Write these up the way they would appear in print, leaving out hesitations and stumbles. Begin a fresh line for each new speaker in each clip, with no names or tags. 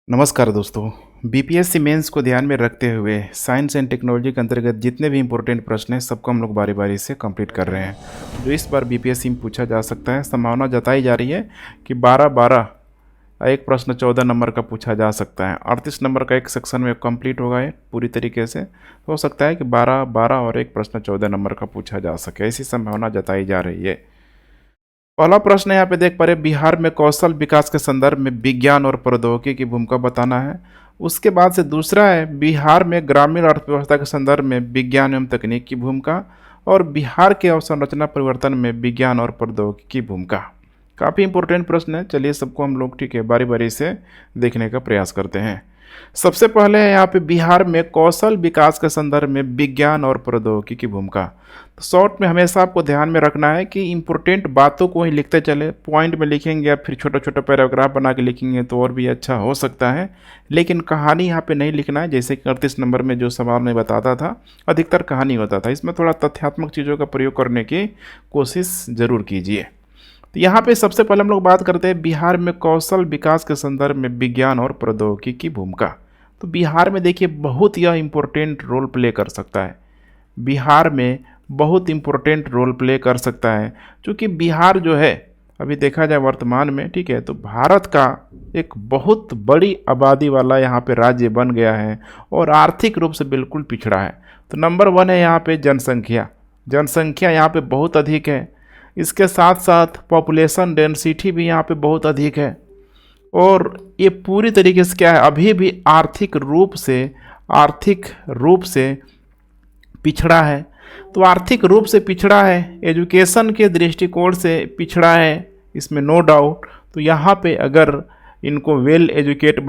नमस्कार दोस्तों। BPSC mains को ध्यान में रखते हुए साइंस एंड टेक्नोलॉजी के अंतर्गत जितने भी इंपॉर्टेंट प्रश्न हैं सबको हम लोग बारी बारी से कंप्लीट कर रहे हैं जो इस बार बीपीएससी में पूछा जा सकता है। संभावना जताई जा रही है कि 12-12 एक प्रश्न 14 नंबर का पूछा जा सकता है। 38 नंबर का एक सेक्शन में कंप्लीट होगा ये पूरी तरीके से। हो सकता है कि 12-12 और एक प्रश्न 14 नंबर का पूछा जा सके, ऐसी संभावना जताई जा रही है। पहला प्रश्न यहाँ पे देख पा रहे, बिहार में कौशल विकास के संदर्भ में विज्ञान और प्रौद्योगिकी की भूमिका बताना है। उसके बाद से दूसरा है, बिहार में ग्रामीण अर्थव्यवस्था के संदर्भ में विज्ञान एवं तकनीक की भूमिका और बिहार के अवसंरचना परिवर्तन में विज्ञान और प्रौद्योगिकी की भूमिका। काफ़ी इंपॉर्टेंट प्रश्न है। चलिए सबको हम लोग ठीक है बारी बारी से देखने का प्रयास करते हैं। सबसे पहले है यहाँ पे बिहार में कौशल विकास के संदर्भ में विज्ञान और प्रौद्योगिकी की भूमिका। तो शॉर्ट में हमेशा आपको ध्यान में रखना है कि इंपॉर्टेंट बातों को ही लिखते चले। पॉइंट में लिखेंगे या फिर छोटा छोटा पैराग्राफ बना के लिखेंगे तो और भी अच्छा हो सकता है, लेकिन कहानी यहाँ पे नहीं लिखना है। जैसे कि 38 नंबर में जो सवाल मैं बताता था अधिकतर कहानी होता था, इसमें थोड़ा तथ्यात्मक चीज़ों का प्रयोग करने की कोशिश ज़रूर कीजिए। तो यहाँ पे सबसे पहले हम लोग बात करते हैं बिहार में कौशल विकास के संदर्भ में विज्ञान और प्रौद्योगिकी की भूमिका। तो बिहार में देखिए बहुत यह इम्पोर्टेंट रोल प्ले कर सकता है। बिहार में बहुत इम्पोर्टेंट रोल प्ले कर सकता है क्योंकि बिहार जो है अभी देखा जाए वर्तमान में ठीक है तो भारत का एक बहुत बड़ी आबादी वाला यहाँ पे राज्य बन गया है और आर्थिक रूप से बिल्कुल पिछड़ा है। तो नंबर 1 है यहाँ पे जनसंख्या। जनसंख्या यहाँ पे बहुत अधिक है। इसके साथ साथ पॉपुलेशन डेंसिटी भी यहाँ पे बहुत अधिक है और ये पूरी तरीके से क्या है अभी भी आर्थिक रूप से पिछड़ा है। तो आर्थिक रूप से पिछड़ा है, एजुकेशन के दृष्टिकोण से पिछड़ा है, इसमें नो डाउट। तो यहाँ पे अगर इनको वेल एजुकेट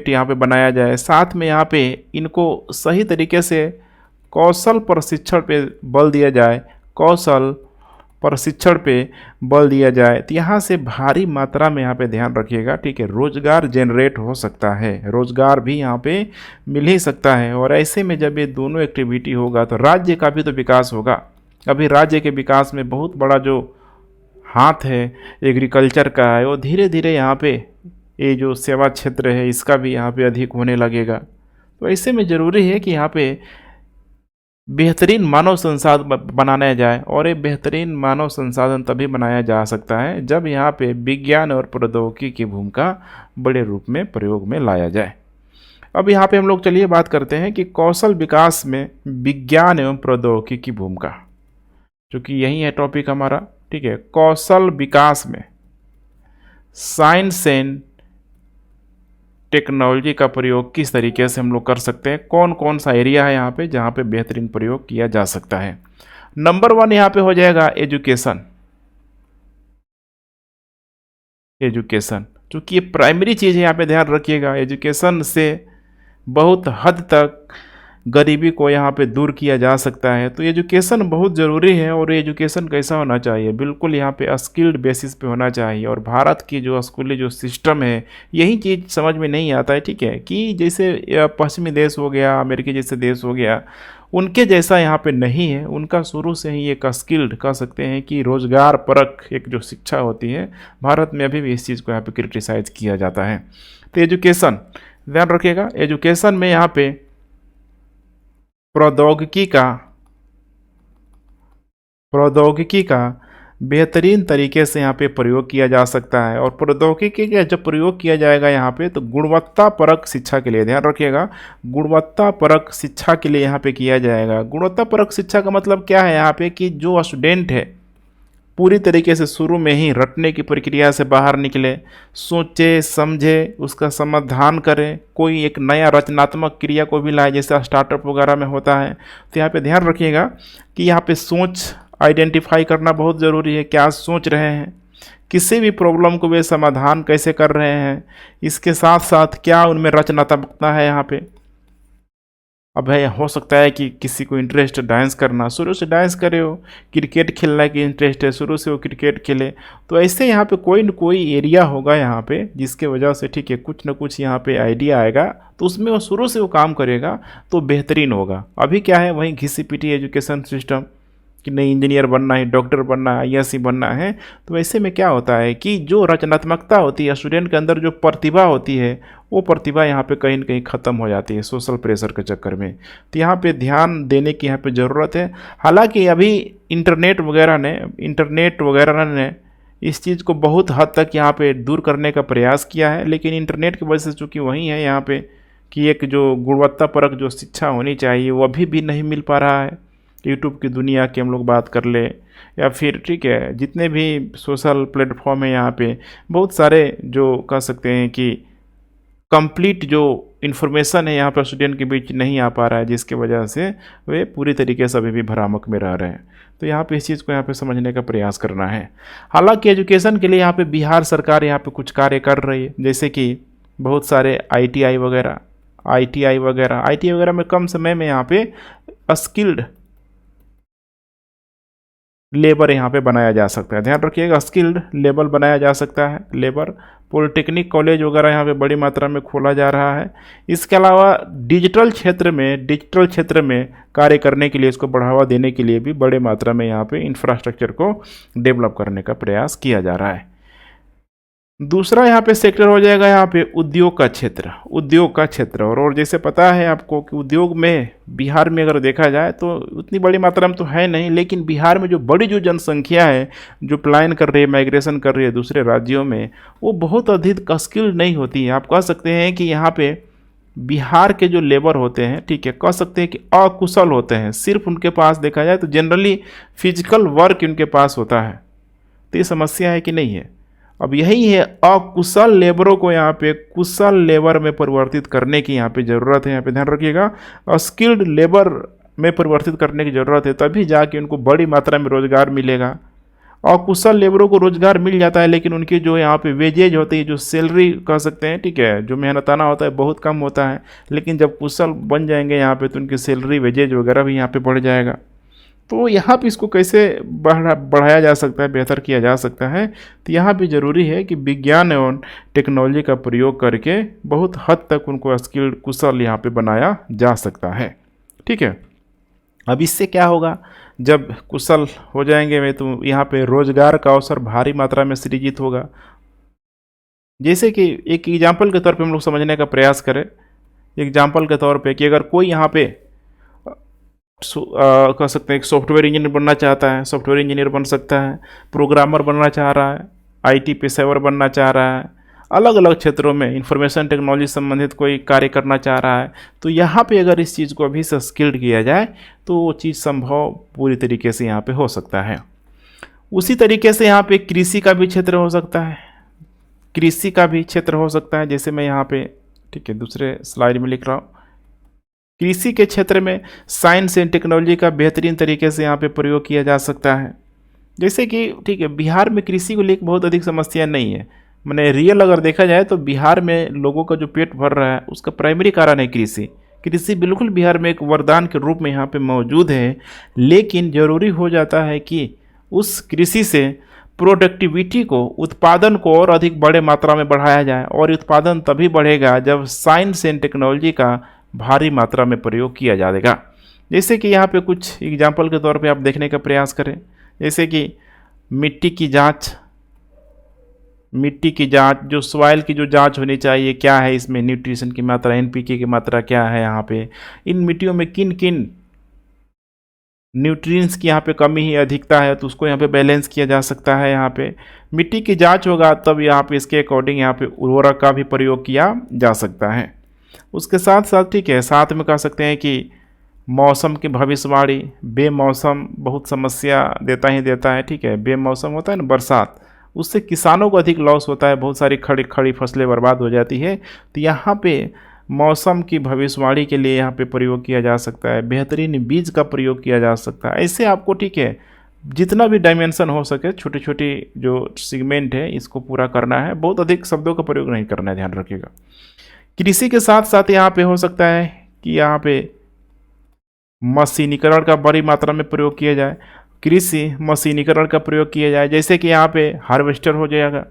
यहाँ पे बनाया जाए, साथ में यहाँ पे इनको सही तरीके से कौशल प्रशिक्षण पे बल दिया जाए, तो यहाँ से भारी मात्रा में यहाँ पे ध्यान रखिएगा ठीक है रोजगार जनरेट हो सकता है, रोजगार भी यहाँ पे मिल ही सकता है। और ऐसे में जब ये दोनों एक्टिविटी होगा तो राज्य का भी तो विकास होगा। अभी राज्य के विकास में बहुत बड़ा जो हाथ है एग्रीकल्चर का है, वो धीरे धीरे यहाँ पे ये जो सेवा क्षेत्र है इसका भी यहाँ पे अधिक होने लगेगा। तो ऐसे में ज़रूरी है कि यहाँ पे बेहतरीन मानव संसाधन बनाया जाए और ये बेहतरीन मानव संसाधन तभी बनाया जा सकता है जब यहाँ पे विज्ञान और प्रौद्योगिकी की भूमिका बड़े रूप में प्रयोग में लाया जाए। अब यहाँ पे हम लोग चलिए बात करते हैं कि कौशल विकास में विज्ञान एवं प्रौद्योगिकी की भूमिका, क्योंकि यही है टॉपिक हमारा ठीक है। कौशल विकास में साइंस एंड टेक्नोलॉजी का प्रयोग किस तरीके से हम लोग कर सकते हैं, कौन कौन सा एरिया है यहाँ पे जहाँ पे बेहतरीन प्रयोग किया जा सकता है। नंबर 1 यहाँ पे हो जाएगा एजुकेशन। क्योंकि ये प्राइमरी चीज़ है, यहाँ पे ध्यान रखिएगा। एजुकेशन से बहुत हद तक गरीबी को यहाँ पे दूर किया जा सकता है। तो एजुकेशन बहुत ज़रूरी है और एजुकेशन कैसा होना चाहिए, बिल्कुल यहाँ पे स्किल्ड बेसिस पे होना चाहिए। और भारत की जो स्कूली जो सिस्टम है यही चीज़ समझ में नहीं आता है ठीक है कि जैसे पश्चिमी देश हो गया, अमेरिकी जैसे देश हो गया, उनके जैसा यहाँ पे नहीं है। उनका शुरू से ही एक स्किल्ड कह सकते हैं कि रोजगार परक एक जो शिक्षा होती है, भारत में अभी भी इस चीज़ को यहाँ पे क्रिटिसाइज किया जाता है। तो एजुकेशन ध्यान रखिएगा। एजुकेशन में यहाँ पे प्रौद्योगिकी का बेहतरीन तरीके से यहाँ पे प्रयोग किया जा सकता है। और प्रौद्योगिकी का जब प्रयोग किया जाएगा यहाँ पे तो गुणवत्ता परक शिक्षा के लिए ध्यान रखिएगा, गुणवत्ता परक शिक्षा के लिए यहाँ पे किया जाएगा। गुणवत्ता परक शिक्षा का मतलब क्या है यहाँ पे कि जो स्टूडेंट है पूरी तरीके से शुरू में ही रटने की प्रक्रिया से बाहर निकले, सोचे समझे, उसका समाधान करे, कोई एक नया रचनात्मक क्रिया को भी लाए जैसे स्टार्टअप वगैरह में होता है। तो यहाँ पे ध्यान रखिएगा कि यहाँ पे सोच आइडेंटिफाई करना बहुत ज़रूरी है। क्या सोच रहे हैं, किसी भी प्रॉब्लम को वे समाधान कैसे कर रहे हैं, इसके साथ साथ क्या उनमें रचनात्मकता है यहाँ पे। अब है हो सकता है कि किसी को इंटरेस्ट डांस करना, शुरू से डांस करे हो, क्रिकेट खेलने की इंटरेस्ट है, शुरू से वो क्रिकेट खेले। तो ऐसे यहाँ पे कोई न कोई एरिया होगा यहाँ पे जिसके वजह से ठीक है कुछ न कुछ यहाँ पे आइडिया आएगा, तो उसमें वो शुरू से वो काम करेगा तो बेहतरीन होगा। अभी क्या है वहीं घिसी पिटी एजुकेशन सिस्टम, कि नहीं इंजीनियर बनना है, डॉक्टर बनना है, आईएएस बनना है। तो ऐसे में क्या होता है कि जो रचनात्मकता होती है, स्टूडेंट के अंदर जो प्रतिभा होती है, वो प्रतिभा यहाँ पे कहीं न कहीं ख़त्म हो जाती है सोशल प्रेशर के चक्कर में। तो यहाँ पे ध्यान देने की यहाँ पे ज़रूरत है। हालांकि अभी इंटरनेट वगैरह ने इस चीज़ को बहुत हद तक यहाँ पे दूर करने का प्रयास किया है, लेकिन इंटरनेट की वजह से चूँकि वही है यहाँ पे कि एक जो गुणवत्तापरक जो शिक्षा होनी चाहिए वो अभी भी नहीं मिल पा रहा है। यूट्यूब की दुनिया की हम लोग बात कर ले, या फिर ठीक है जितने भी सोशल प्लेटफॉर्म है यहाँ पे बहुत सारे जो कह सकते हैं कि कंप्लीट जो इन्फॉर्मेशन है यहाँ पर स्टूडेंट के बीच नहीं आ पा रहा है, जिसकी वजह से वे पूरी तरीके से अभी भी भ्रामक में रह रहे हैं। तो यहाँ पे इस चीज़ को यहाँ पे समझने का प्रयास करना है। हालांकि एजुकेशन के लिए यहाँ पे बिहार सरकार यहाँ पे कुछ कार्य कर रही है, जैसे कि बहुत सारे आईटीआई वगैरह में कम समय में यहाँ पे स्किल्ड लेबर यहाँ पे बनाया जा सकता है। ध्यान रखिएगा, स्किल्ड लेबर बनाया जा सकता है। लेबर पॉलिटेक्निक कॉलेज वगैरह यहाँ पे बड़ी मात्रा में खोला जा रहा है। इसके अलावा डिजिटल क्षेत्र में कार्य करने के लिए, इसको बढ़ावा देने के लिए भी बड़े मात्रा में यहाँ पे इंफ्रास्ट्रक्चर को डेवलप करने का प्रयास किया जा रहा है। दूसरा यहाँ पे सेक्टर हो जाएगा यहाँ पे उद्योग का क्षेत्र। और जैसे पता है आपको कि उद्योग में बिहार में अगर देखा जाए तो उतनी बड़ी मात्रा में तो है नहीं, लेकिन बिहार में जो बड़ी जो जनसंख्या है जो पलायन कर रही है, माइग्रेशन कर रही है दूसरे राज्यों में, वो बहुत अधिक स्किल्ड नहीं होती है। आप कह सकते हैं कि यहाँ पे बिहार के जो लेबर होते हैं, ठीक है, कह सकते हैं कि अकुशल होते हैं। सिर्फ उनके पास देखा जाए तो जनरली फिजिकल वर्क उनके पास होता है। तो ये समस्या है कि नहीं है? अब यही है, अकुशल लेबरों को यहाँ पे कुशल लेबर में परिवर्तित करने की यहाँ पे ज़रूरत है। यहाँ पे ध्यान रखिएगा, स्किल्ड लेबर में परिवर्तित करने की ज़रूरत है, तभी जाके उनको बड़ी मात्रा में रोज़गार मिलेगा। अकुशल लेबरों को रोज़गार मिल जाता है, लेकिन उनकी जो यहाँ पे वेजेज होती है, जो सैलरी कह सकते हैं, ठीक है, जो मेहनताना होता है बहुत कम होता है। लेकिन जब कुशल बन जाएंगे यहाँ पे तो उनकी सैलरी वेजेज वगैरह भी यहाँ पे बढ़ जाएगा। तो यहाँ पे इसको कैसे बढ़ाया जा सकता है, बेहतर किया जा सकता है? तो यहाँ भी ज़रूरी है कि विज्ञान एवं टेक्नोलॉजी का प्रयोग करके बहुत हद तक उनको स्किल्ड कुशल यहाँ पे बनाया जा सकता है। ठीक है, अब इससे क्या होगा, जब कुशल हो जाएंगे वे तो यहाँ पे रोजगार का अवसर भारी मात्रा में सृजित होगा। जैसे कि एक एग्जाम्पल के तौर पे हम लोग समझने का प्रयास करें, एग्जाम्पल के तौर पे कि अगर कोई यहाँ पे कह सकते हैं एक सॉफ्टवेयर इंजीनियर बनना चाहता है, सॉफ्टवेयर इंजीनियर बन सकता है, प्रोग्रामर बनना चाह रहा है, आईटी पेशेवर बनना चाह रहा है, अलग अलग क्षेत्रों में इंफॉर्मेशन टेक्नोलॉजी संबंधित कोई कार्य करना चाह रहा है। तो यहाँ पे अगर इस चीज़ को अभी से स्किल्ड किया जाए तो वो चीज़ संभव पूरी तरीके से यहाँ पे हो सकता है। उसी तरीके से यहाँ पे कृषि का भी क्षेत्र हो सकता है, जैसे मैं यहाँ पे, ठीक है, दूसरे स्लाइड में लिख रहा हूँ। कृषि के क्षेत्र में साइंस एंड टेक्नोलॉजी का बेहतरीन तरीके से यहाँ पे प्रयोग किया जा सकता है। जैसे कि ठीक है, बिहार में कृषि को लेकर बहुत अधिक समस्या नहीं है। मैंने रियल अगर देखा जाए तो बिहार में लोगों का जो पेट भर रहा है उसका प्राइमरी कारण है कृषि बिल्कुल बिहार में एक वरदान के रूप में यहाँ पे मौजूद है। लेकिन ज़रूरी हो जाता है कि उस कृषि से प्रोडक्टिविटी को, उत्पादन को और अधिक बड़े मात्रा में बढ़ाया जाए। और उत्पादन तभी बढ़ेगा जब साइंस एंड टेक्नोलॉजी का भारी मात्रा में प्रयोग किया जाएगा। जैसे कि यहाँ पे कुछ एग्जाम्पल के तौर पे आप देखने का प्रयास करें, जैसे कि मिट्टी की जांच, जो सॉइल की जो जांच होनी चाहिए, क्या है इसमें न्यूट्रिशन की मात्रा, एनपीके की मात्रा क्या है, यहाँ पे इन मिट्टियों में किन किन न्यूट्रिएंट्स की यहाँ पे कमी ही अधिकता है, तो उसको यहाँ पे बैलेंस किया जा सकता है। यहाँ पे मिट्टी की जांच होगा तब यहाँ पे इसके अकॉर्डिंग यहाँ पे उर्वरक का भी प्रयोग किया जा सकता है। उसके साथ साथ, ठीक है, साथ में कह सकते हैं कि मौसम की भविष्यवाणी, बेमौसम बहुत समस्या देता है, ठीक है, बेमौसम होता है ना बरसात, उससे किसानों को अधिक लॉस होता है, बहुत सारी खड़ी फसलें बर्बाद हो जाती है। तो यहाँ पे मौसम की भविष्यवाणी के लिए यहाँ पे प्रयोग किया जा सकता है, बेहतरीन बीज का प्रयोग किया जा सकता है। ऐसे आपको, ठीक है, जितना भी डायमेंशन हो सके, छोटी छोटी जो सेगमेंट है इसको पूरा करना है, बहुत अधिक शब्दों का प्रयोग नहीं करना है, ध्यान रखिएगा। कृषि के साथ साथ यहाँ पे हो सकता है कि यहाँ पे मशीनीकरण का बड़ी मात्रा में प्रयोग किया जाए, मशीनीकरण का प्रयोग किया जाए। जैसे कि यहाँ पे हार्वेस्टर हो जाएगा,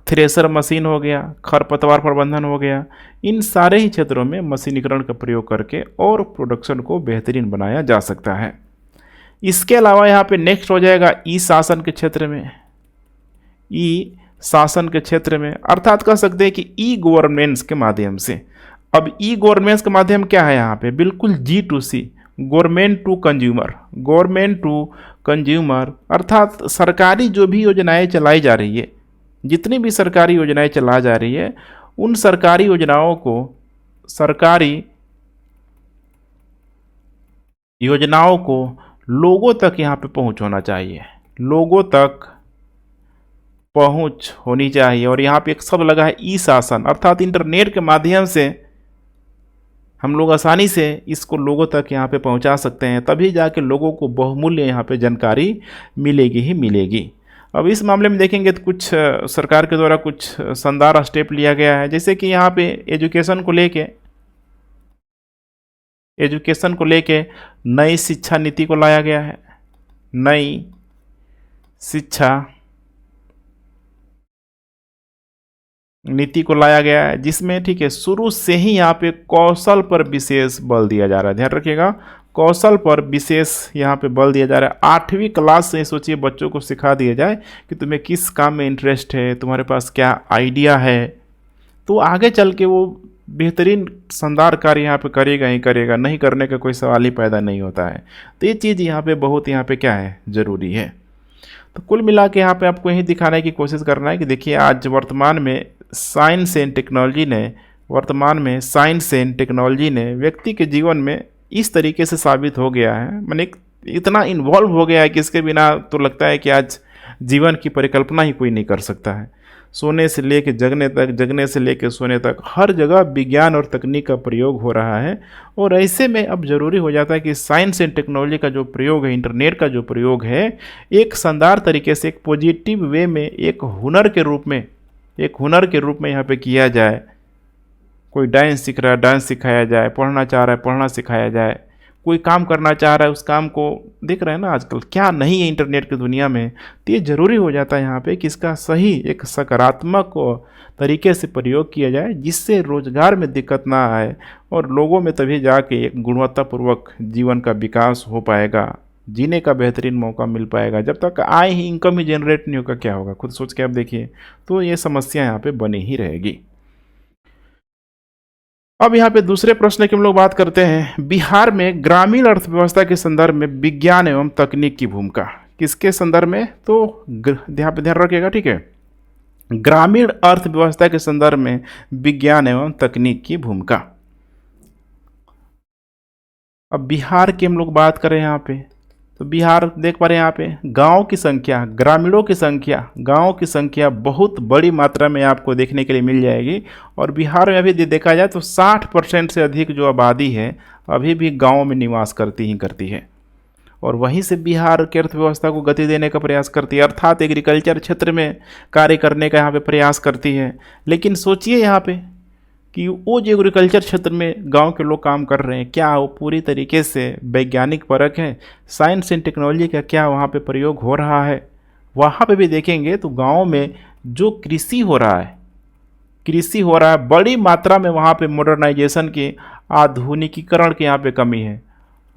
थ्रेसर मशीन हो गया, खरपतवार प्रबंधन हो गया, इन सारे ही क्षेत्रों में मशीनीकरण का प्रयोग करके और प्रोडक्शन को बेहतरीन बनाया जा सकता है। इसके अलावा यहाँ पे नेक्स्ट हो जाएगा ई शासन के क्षेत्र में, ई शासन के क्षेत्र में, अर्थात कह सकते हैं कि ई गवर्नेंस के माध्यम से। अब ई गवर्नेंस का माध्यम क्या है यहाँ पे, बिल्कुल G2C, government to consumer, government to consumer, अर्थात सरकारी जो भी योजनाएं चलाई जा रही है, जितनी भी सरकारी योजनाएं चला जा रही है, उन सरकारी योजनाओं को, सरकारी योजनाओं को लोगों तक यहाँ पे पहुँच होना चाहिए, लोगों तक पहुँच होनी चाहिए। और यहाँ पे एक शब्द लगा है ई शासन, अर्थात इंटरनेट के माध्यम से हम लोग आसानी से इसको लोगों तक यहाँ पे पहुँचा सकते हैं, तभी जाके लोगों को बहुमूल्य यहाँ पे जानकारी मिलेगी ही मिलेगी। अब इस मामले में देखेंगे तो कुछ सरकार के द्वारा कुछ शानदार स्टेप लिया गया है, जैसे कि यहाँ पे एजुकेशन को लेके नई शिक्षा नीति को लाया गया है, नई शिक्षा नीति को लाया गया है, जिसमें ठीक है शुरू से ही यहाँ पे कौशल पर विशेष बल दिया जा रहा है। ध्यान रखिएगा, कौशल पर विशेष यहाँ पे बल दिया जा रहा है। 8वीं क्लास से सोचिए बच्चों को सिखा दिया जाए कि तुम्हें किस काम में इंटरेस्ट है, तुम्हारे पास क्या आइडिया है, तो आगे चल के वो बेहतरीन शानदार कार्य यहाँ पे करेगा ही करेगा, नहीं करने का कोई सवाल ही पैदा नहीं होता है। तो ये चीज़ यहाँ पे बहुत यहाँ पे क्या है, ज़रूरी है। तो कुल मिला के यहाँ पे आपको यही दिखाने की कोशिश करना है कि देखिए आज वर्तमान में साइंस एंड टेक्नोलॉजी ने व्यक्ति के जीवन में इस तरीके से साबित हो गया है, माने इतना इन्वॉल्व हो गया है कि इसके बिना तो लगता है कि आज जीवन की परिकल्पना ही कोई नहीं कर सकता है। सोने से लेके जगने तक, जगने से लेके सोने तक, हर जगह विज्ञान और तकनीक का प्रयोग हो रहा है। और ऐसे में अब ज़रूरी हो जाता है कि साइंस एंड टेक्नोलॉजी का जो प्रयोग है, इंटरनेट का जो प्रयोग है, एक शानदार तरीके से, एक पॉजिटिव वे में, एक हुनर के रूप में यहाँ पे किया जाए। कोई डांस सीख रहा है, डांस सिखाया जाए, पढ़ना चाह रहा है, पढ़ना सिखाया जाए, कोई काम करना चाह रहा है, उस काम को, देख रहे हैं ना आजकल क्या नहीं है इंटरनेट की दुनिया में। तो ये ज़रूरी हो जाता है यहाँ पे कि इसका सही एक सकारात्मक तरीके से प्रयोग किया जाए, जिससे रोज़गार में दिक्कत ना आए और लोगों में तभी जाके एक गुणवत्तापूर्वक जीवन का विकास हो पाएगा, जीने का बेहतरीन मौका मिल पाएगा। जब तक आय ही, इनकम ही जनरेट नहीं होगा, क्या होगा, खुद सोच के आप देखिए। तो ये समस्या यहाँ पे बनी ही रहेगी। अब यहाँ पे दूसरे प्रश्न की हम लोग बात करते हैं, बिहार में ग्रामीण अर्थव्यवस्था के संदर्भ में विज्ञान एवं तकनीक की भूमिका। किसके संदर्भ में, तो ध्यान रखिएगा, ठीक है, ग्रामीण अर्थव्यवस्था के संदर्भ में विज्ञान एवं तकनीक की भूमिका। अब बिहार की हम लोग बात करें यहाँ पे, तो बिहार देख पा रहे हैं यहाँ पे गाँव की संख्या, ग्रामीणों की संख्या, गाँव की संख्या बहुत बड़ी मात्रा में आपको देखने के लिए मिल जाएगी। और बिहार में अभी देखा जाए तो 60% से अधिक जो आबादी है अभी भी गाँव में निवास करती है। और वहीं से बिहार की अर्थव्यवस्था को गति देने का प्रयास करती है, अर्थात एग्रीकल्चर क्षेत्र में कार्य करने का यहाँ पे प्रयास करती है। लेकिन सोचिए यहाँ पे कि वो जो एग्रीकल्चर क्षेत्र में गांव के लोग काम कर रहे हैं, क्या वो पूरी तरीके से वैज्ञानिक परक है, साइंस एंड टेक्नोलॉजी का क्या वहाँ पे प्रयोग हो रहा है। वहाँ पे भी देखेंगे तो गांव में जो कृषि हो रहा है बड़ी मात्रा में, वहाँ पे मॉडर्नाइजेशन की, आधुनिकीकरण की यहाँ पे कमी है,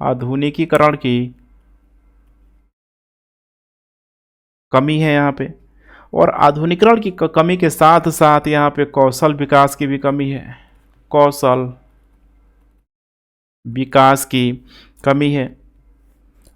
आधुनिकीकरण की कमी है यहाँ पे। और आधुनिकीकरण की कमी के साथ साथ यहाँ पे कौशल विकास की भी कमी है, कौशल विकास की कमी है।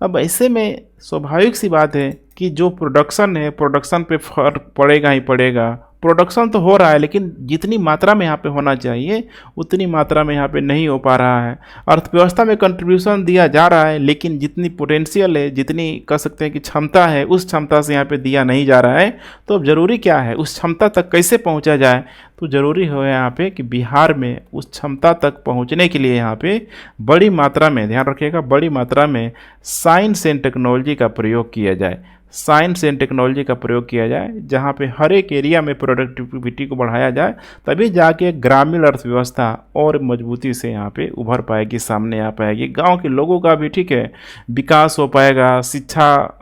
अब ऐसे में स्वाभाविक सी बात है कि जो प्रोडक्शन है, प्रोडक्शन पे फर्क पड़ेगा ही पड़ेगा। प्रोडक्शन तो हो रहा है, लेकिन जितनी मात्रा में यहाँ पे होना चाहिए उतनी मात्रा में यहाँ पे नहीं हो पा रहा है। अर्थव्यवस्था में कंट्रीब्यूशन दिया जा रहा है, लेकिन जितनी पोटेंशियल है, जितनी कह सकते हैं कि क्षमता है, उस क्षमता से यहाँ पे दिया नहीं जा रहा है। तो अब ज़रूरी क्या है, उस क्षमता तक कैसे पहुँचा जाए। तो ज़रूरी हो यहाँ पे कि बिहार में उस क्षमता तक पहुँचने के लिए यहाँ पे बड़ी मात्रा में, ध्यान रखिएगा, बड़ी मात्रा में साइंस एंड टेक्नोलॉजी का प्रयोग किया जाए, साइंस एंड टेक्नोलॉजी का प्रयोग किया जाए, जहाँ पे हर एक एरिया में प्रोडक्टिविटी को बढ़ाया जाए, तभी जाके ग्रामीण अर्थव्यवस्था और मजबूती से यहाँ पे उभर पाएगी, सामने आ पाएगी। गांव के लोगों का भी ठीक है विकास हो पाएगा, शिक्षा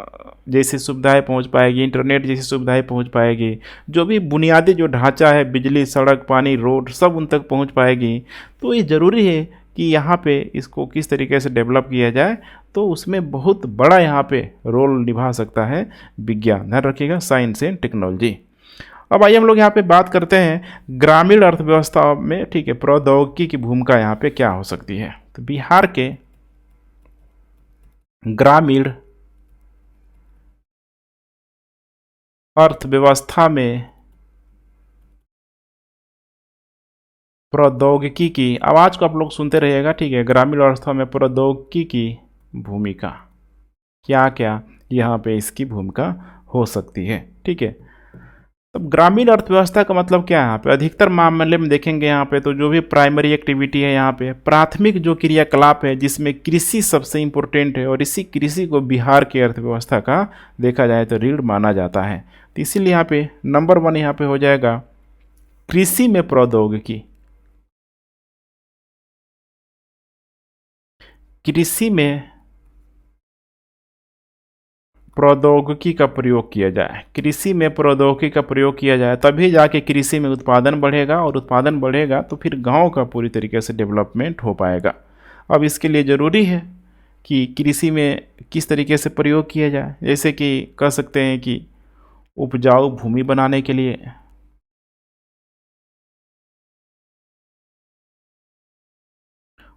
जैसी सुविधाएं पहुंच पाएगी, इंटरनेट जैसी सुविधाएं पहुंच पाएगी, जो भी बुनियादी जो ढांचा है, बिजली, सड़क, पानी, रोड, सब उन तक पहुंच पाएगी। तो ये ज़रूरी है कि यहाँ पे इसको किस तरीके से डेवलप किया जाए, तो उसमें बहुत बड़ा यहाँ पे रोल निभा सकता है विज्ञान। ध्यान रखिएगा, साइंस एंड टेक्नोलॉजी। अब आइए हम लोग यहाँ पे बात करते हैं ग्रामीण अर्थव्यवस्था में, ठीक है, प्रौद्योगिकी की भूमिका यहाँ पे क्या हो सकती है। तो बिहार के ग्रामीण अर्थव्यवस्था में प्रौद्योगिकी की, आवाज़ को आप लोग सुनते रहिएगा, ठीक है, ग्रामीण अवस्था में प्रौद्योगिकी की भूमिका, क्या क्या यहाँ पे इसकी भूमिका हो सकती है, ठीक है। अब ग्रामीण अर्थव्यवस्था का मतलब क्या है यहाँ पे, अधिकतर मामले में देखेंगे यहाँ पे तो जो भी प्राइमरी एक्टिविटी है यहाँ पे, प्राथमिक जो क्रियाकलाप है जिसमें कृषि सबसे इम्पोर्टेंट है, और इसी कृषि को बिहार की अर्थव्यवस्था का देखा जाए तो रीढ़ माना जाता है। तो इसीलिए यहाँ पे नंबर 1 यहाँ पे हो जाएगा कृषि में प्रौद्योगिकी। कृषि में प्रौद्योगिकी का प्रयोग किया जाए, कृषि में प्रौद्योगिकी का प्रयोग किया जाए, तभी जाके कृषि में उत्पादन बढ़ेगा, और उत्पादन बढ़ेगा तो फिर गांव का पूरी तरीके से डेवलपमेंट हो पाएगा। अब इसके लिए ज़रूरी है कि कृषि में किस तरीके से प्रयोग किया जाए, जैसे कि कह सकते हैं कि उपजाऊ भूमि बनाने के लिए,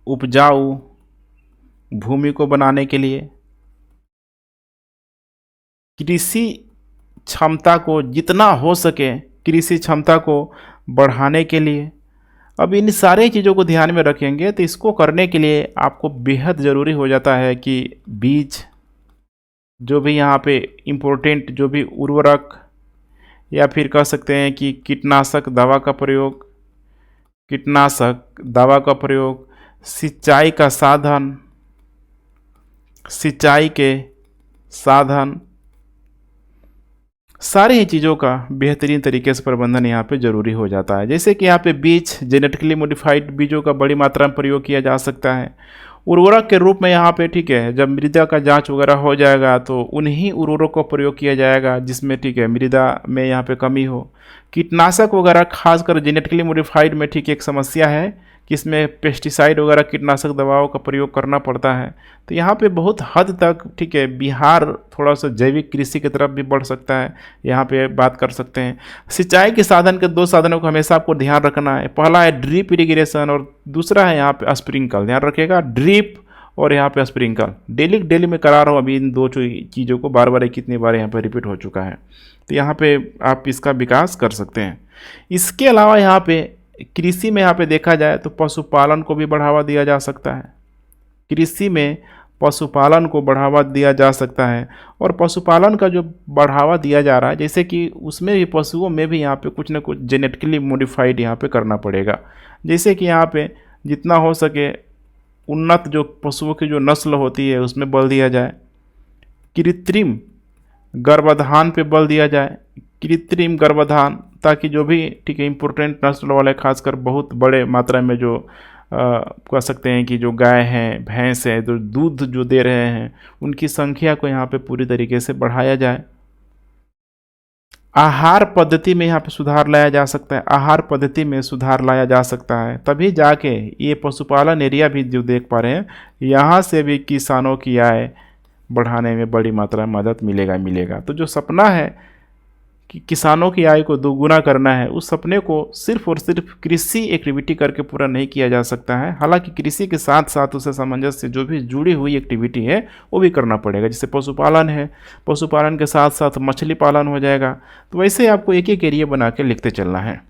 उपजाऊ भूमि को बनाने के लिए, कृषि क्षमता को जितना हो सके कृषि क्षमता को बढ़ाने के लिए। अब इन सारे चीज़ों को ध्यान में रखेंगे तो इसको करने के लिए आपको बेहद ज़रूरी हो जाता है कि बीज, जो भी यहाँ पे इम्पोर्टेंट जो भी उर्वरक, या फिर कह सकते हैं कि कीटनाशक दवा का प्रयोग, कीटनाशक दवा का प्रयोग, सिंचाई का साधन, सिंचाई के साधन, सारी ही चीज़ों का बेहतरीन तरीके से प्रबंधन यहाँ पे ज़रूरी हो जाता है। जैसे कि यहाँ पे बीज, जेनेटिकली मॉडिफाइड बीजों का बड़ी मात्रा में प्रयोग किया जा सकता है उर्वरक के रूप में यहाँ पे, ठीक है। जब मृदा का जांच वगैरह हो जाएगा तो उन्हीं उर्वरकों का प्रयोग किया जाएगा जिसमें, ठीक है, मृदा में यहाँ पे कमी हो। कीटनाशक वगैरह खासकर जेनेटिकली मॉडिफाइड में, ठीक है, एक समस्या है कि इसमें पेस्टिसाइड वगैरह कीटनाशक दवाओं का प्रयोग करना पड़ता है। तो यहाँ पे बहुत हद तक, ठीक है, बिहार थोड़ा सा जैविक कृषि की तरफ भी बढ़ सकता है, यहाँ पे बात कर सकते हैं। सिंचाई के साधन के 2 साधनों को हमेशा आपको ध्यान रखना है, पहला है ड्रिप इरिगेशन और दूसरा है यहाँ पे स्प्रिंकल। ध्यान रखिएगा, ड्रिप और यहाँ पे स्प्रिंकल, डेली में करा रहा हूँ अभी इन 2 चीज़ों को, बार बार कितनी बार यहाँ पर रिपीट हो चुका है। तो यहाँ पे आप इसका विकास कर सकते हैं। इसके अलावा यहाँ पे कृषि में यहाँ पे देखा जाए तो पशुपालन को भी बढ़ावा दिया जा सकता है, कृषि में पशुपालन को बढ़ावा दिया जा सकता है। और पशुपालन का जो बढ़ावा दिया जा रहा है, जैसे कि उसमें भी पशुओं में भी यहाँ पे कुछ ना कुछ जेनेटिकली मॉडिफाइड यहाँ पे करना पड़ेगा। जैसे कि यहाँ पे जितना हो सके उन्नत जो पशुओं की जो नस्ल होती है उसमें बल दिया जाए, कृत्रिम गर्भाधान पे बल दिया जाए, कृत्रिम गर्भाधान, ताकि जो भी, ठीक है, इम्पोर्टेंट नस्ल वाले, खासकर बहुत बड़े मात्रा में जो कह सकते हैं कि जो गाय हैं, भैंस है, जो दूध जो दे रहे हैं, उनकी संख्या को यहाँ पे पूरी तरीके से बढ़ाया जाए। आहार पद्धति में यहाँ पे सुधार लाया जा सकता है, आहार पद्धति में सुधार लाया जा सकता है, तभी जाके ये पशुपालन एरिया भी जो देख पा रहे हैं, यहाँ से भी किसानों की आय बढ़ाने में बड़ी मात्रा में मदद मिलेगा। तो जो सपना है कि किसानों की आय को दोगुना करना है, उस सपने को सिर्फ और सिर्फ कृषि एक्टिविटी करके पूरा नहीं किया जा सकता है। हालांकि कृषि के साथ साथ उससे सामंजस्य जो भी जुड़ी हुई एक्टिविटी है वो भी करना पड़ेगा। जैसे पशुपालन है, पशुपालन के साथ साथ मछली पालन हो जाएगा। तो वैसे आपको एक एक एरिया बना के लिखते चलना है।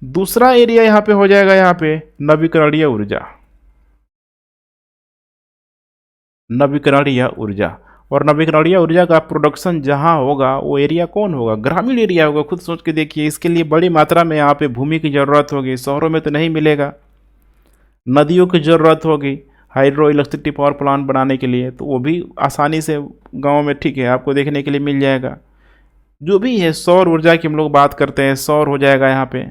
दूसरा एरिया यहाँ पे हो जाएगा, यहाँ पे नवीकरणीय ऊर्जा, नवीकरणीय ऊर्जा। और नवीकरणीय ऊर्जा का प्रोडक्शन जहाँ होगा वो एरिया कौन होगा, ग्रामीण एरिया होगा। खुद सोच के देखिए, इसके लिए बड़ी मात्रा में यहाँ पे भूमि की ज़रूरत होगी, शहरों में तो नहीं मिलेगा। नदियों की ज़रूरत होगी हाइड्रो इलेक्ट्रिसिटी पावर प्लांट बनाने के लिए, तो वो भी आसानी से गाँव में, ठीक है, आपको देखने के लिए मिल जाएगा। जो भी है सौर ऊर्जा की हम लोग बात करते हैं, सौर हो जाएगा यहाँ पे,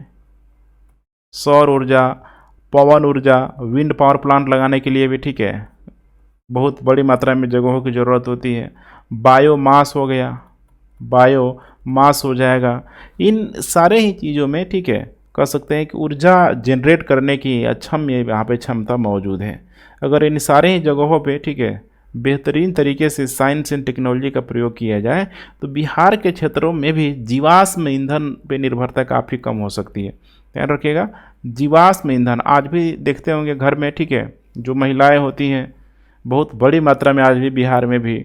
सौर ऊर्जा, पवन ऊर्जा, विंड पावर प्लांट लगाने के लिए भी, ठीक है, बहुत बड़ी मात्रा में जगहों की ज़रूरत होती है। बायोमास हो गया, बायोमास हो जाएगा। इन सारे ही चीज़ों में, ठीक है, कह सकते हैं कि ऊर्जा जनरेट करने की अक्षम यहाँ पे क्षमता मौजूद है। अगर इन सारे ही जगहों पे ठीक है बेहतरीन तरीके से साइंस एंड टेक्नोलॉजी का प्रयोग किया जाए तो बिहार के क्षेत्रों में भी जीवाश्म ईंधन पे निर्भरता काफ़ी कम हो सकती है। ध्यान रखिएगा, जीवाश्म ईंधन आज भी देखते होंगे घर में, ठीक है, जो महिलाएं होती हैं बहुत बड़ी मात्रा में आज भी बिहार में भी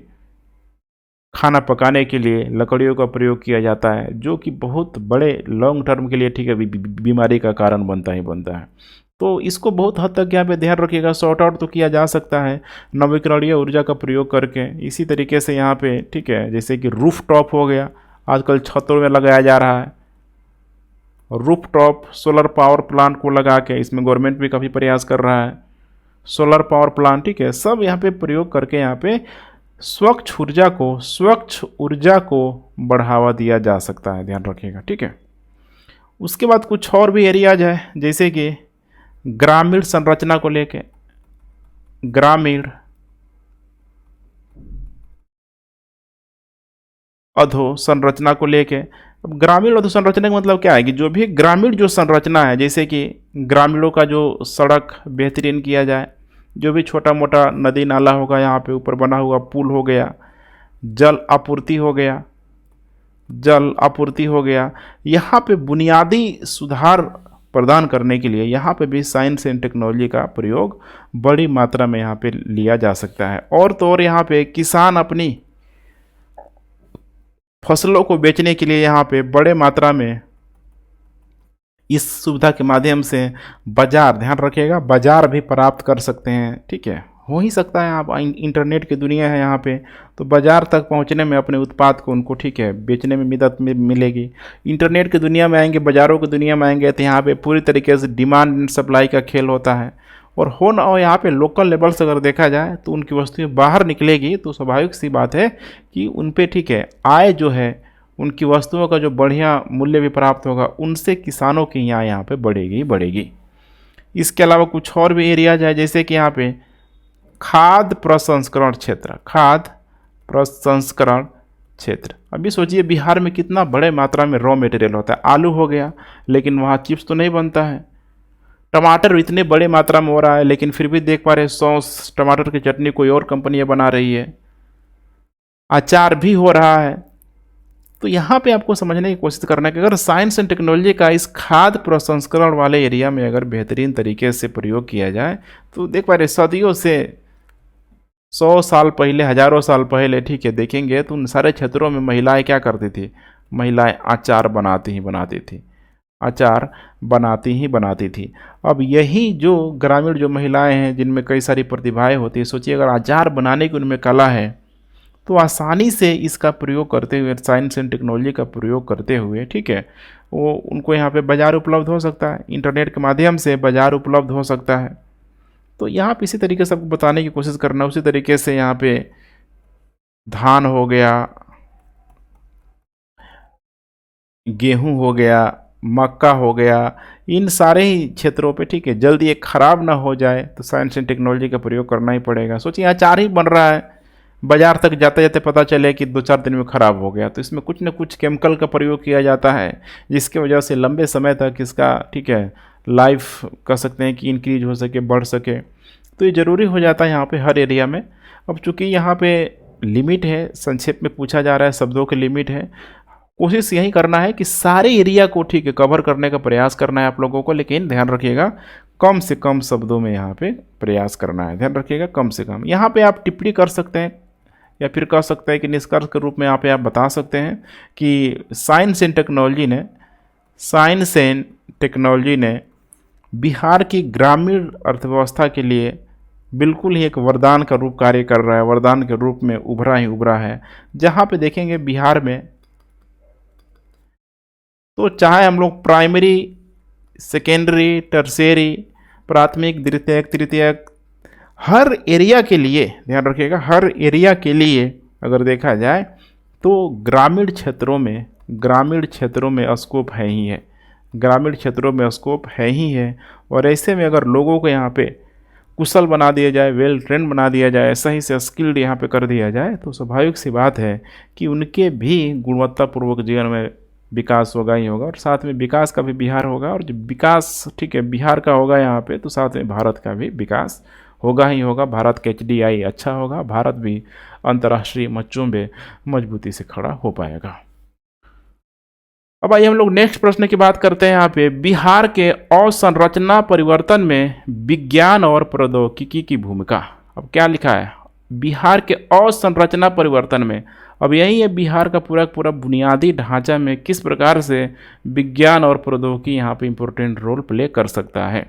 खाना पकाने के लिए लकड़ियों का प्रयोग किया जाता है, जो कि बहुत बड़े लॉन्ग टर्म के लिए ठीक है बीमारी का कारण बनता ही बनता है। तो इसको बहुत हद तक यहाँ पे ध्यान रखिएगा, सॉर्ट आउट तो किया जा सकता है नवीकरणीय ऊर्जा का प्रयोग करके। इसी तरीके से यहाँ पे ठीक है जैसे कि रूफ टॉप हो गया, आजकल छतों में लगाया जा रहा है roof top solar power plant को लगा के, इसमें गवर्नमेंट भी काफ़ी प्रयास कर रहा है। सोलर पावर प्लांट ठीक है सब यहाँ पे प्रयोग करके यहाँ पे स्वच्छ ऊर्जा को बढ़ावा दिया जा सकता है, ध्यान रखिएगा, ठीक है। उसके बाद कुछ और भी एरियाज है जैसे कि ग्रामीण संरचना को लेके, ग्रामीण अधोसंरचना को लेके। अब ग्रामीण अधोसंरचना का मतलब क्या है कि जो भी ग्रामीण जो संरचना है, जैसे कि ग्रामीणों का जो सड़क बेहतरीन किया जाए, जो भी छोटा मोटा नदी नाला होगा यहाँ पे ऊपर बना हुआ पुल हो गया, जल आपूर्ति हो गया, यहाँ पे बुनियादी सुधार प्रदान करने के लिए यहाँ पे भी साइंस एंड टेक्नोलॉजी का प्रयोग बड़ी मात्रा में यहाँ पे लिया जा सकता है। और तो और यहाँ पे किसान अपनी फसलों को बेचने के लिए यहाँ पे बड़े मात्रा में इस सुविधा के माध्यम से बाजार, ध्यान रखिएगा, बाजार भी प्राप्त कर सकते हैं, ठीक है। हो ही सकता है, आप इंटरनेट की दुनिया है यहाँ पे, तो बाजार तक पहुँचने में अपने उत्पाद को उनको ठीक है बेचने में मदद मिलेगी। इंटरनेट की दुनिया में आएंगे, बाज़ारों की दुनिया में आएंगे तो यहाँ पे पूरी तरीके से डिमांड एंड सप्लाई का खेल होता है। और हो ना हो यहाँ पे लोकल लेवल से अगर देखा जाए तो उनकी वस्तुएं बाहर निकलेगी तो स्वाभाविक सी बात है कि उन पे ठीक है आय जो है, उनकी वस्तुओं का जो बढ़िया मूल्य भी प्राप्त होगा, उनसे किसानों की यहाँ पे बढ़ेगी। इसके अलावा कुछ और भी एरियाज है जैसे कि यहाँ पे खाद्य प्रसंस्करण क्षेत्र। अभी सोचिए बिहार में कितना बड़े मात्रा में रॉ मटेरियल होता है। आलू हो गया लेकिन वहाँ चिप्स तो नहीं बनता है, टमाटर इतने बड़े मात्रा में हो रहा है लेकिन फिर भी देख पा रहे सॉस टमाटर की चटनी कोई और कंपनियां बना रही है, अचार भी हो रहा है। तो यहाँ पे आपको समझने की कोशिश करना है कि अगर साइंस एंड टेक्नोलॉजी का इस खाद्य प्रसंस्करण वाले एरिया में अगर बेहतरीन तरीके से प्रयोग किया जाए तो देख पा रहे सदियों से 100 साल पहले, हजारों साल पहले ठीक है देखेंगे तो उन सारे क्षेत्रों में महिलाएं क्या करती थी, महिलाएं अचार बनाती थी। अब यही जो ग्रामीण जो महिलाएं हैं जिनमें कई सारी प्रतिभाएं होती है, सोचिए अगर अचार बनाने की उनमें कला है तो आसानी से इसका प्रयोग करते हुए, साइंस एंड टेक्नोलॉजी का प्रयोग करते हुए ठीक है वो उनको यहाँ पे बाज़ार उपलब्ध हो सकता है, इंटरनेट के माध्यम से बाज़ार उपलब्ध हो सकता है। तो यहाँ पे इसी तरीके से आपको बताने की कोशिश करना। उसी तरीके से यहाँ पे धान हो गया, गेहूं हो गया, मक्का हो गया, इन सारे ही क्षेत्रों पे ठीक है जल्दी ये खराब ना हो जाए तो साइंस एंड टेक्नोलॉजी का प्रयोग करना ही पड़ेगा। सोचिए अचार ही बन रहा है, बाजार तक जाते जाते पता चले कि 2-4 दिन में ख़राब हो गया, तो इसमें कुछ न कुछ केमिकल का प्रयोग किया जाता है जिसकी वजह से लंबे समय तक इसका ठीक है लाइफ कह सकते हैं कि इंक्रीज हो सके, बढ़ सके। तो ये ज़रूरी हो जाता है यहाँ पे हर एरिया में। अब चूँकि यहाँ पे लिमिट है, संक्षेप में पूछा जा रहा है, शब्दों की लिमिट है, कोशिश यही करना है कि सारे एरिया को ठीक है कवर करने का प्रयास करना है आप लोगों को, लेकिन ध्यान रखिएगा कम से कम शब्दों में यहाँ पे प्रयास करना है। ध्यान रखिएगा कम से कम। यहाँ पे आप टिप्पणी कर सकते हैं या फिर कह सकते हैं कि निष्कर्ष के रूप में यहाँ पे आप बता सकते हैं कि साइंस एंड टेक्नोलॉजी ने बिहार की ग्रामीण अर्थव्यवस्था के लिए बिल्कुल ही एक वरदान का रूप कार्य कर रहा है, वरदान के रूप में उभरा है। जहाँ पे देखेंगे बिहार में तो चाहे हम लोग प्राइमरी, सेकेंडरी, टर्शियरी, प्राथमिक, द्वितीयक, तृतीयक, हर एरिया के लिए ध्यान रखिएगा, हर एरिया के लिए अगर देखा जाए तो ग्रामीण क्षेत्रों में स्कोप है ही है, ग्रामीण क्षेत्रों में स्कोप है ही है। और ऐसे में अगर लोगों को यहाँ पे कुशल बना दिया जाए, वेल ट्रेंड बना दिया जाए, सही से स्किल्ड यहाँ पे कर दिया जाए तो स्वाभाविक सी बात है कि उनके भी गुणवत्तापूर्वक जीवन में विकास होगा ही होगा, और साथ में विकास का भी बिहार होगा, और जो विकास ठीक है बिहार का होगा यहाँ पे, तो साथ में भारत का भी विकास होगा ही होगा। भारत का HDI अच्छा होगा, भारत भी अंतर्राष्ट्रीय मंचों में मजबूती से खड़ा हो पाएगा। अब आइए हम लोग नेक्स्ट प्रश्न की बात करते हैं। यहाँ पे बिहार के अवसंरचना परिवर्तन में विज्ञान और प्रौद्योगिकी की भूमिका। अब क्या लिखा है, बिहार के अवसंरचना परिवर्तन में। अब यही है बिहार का पूरा पूरा बुनियादी ढांचा में किस प्रकार से विज्ञान और प्रौद्योगिकी यहाँ पे इंपॉर्टेंट रोल प्ले कर सकता है।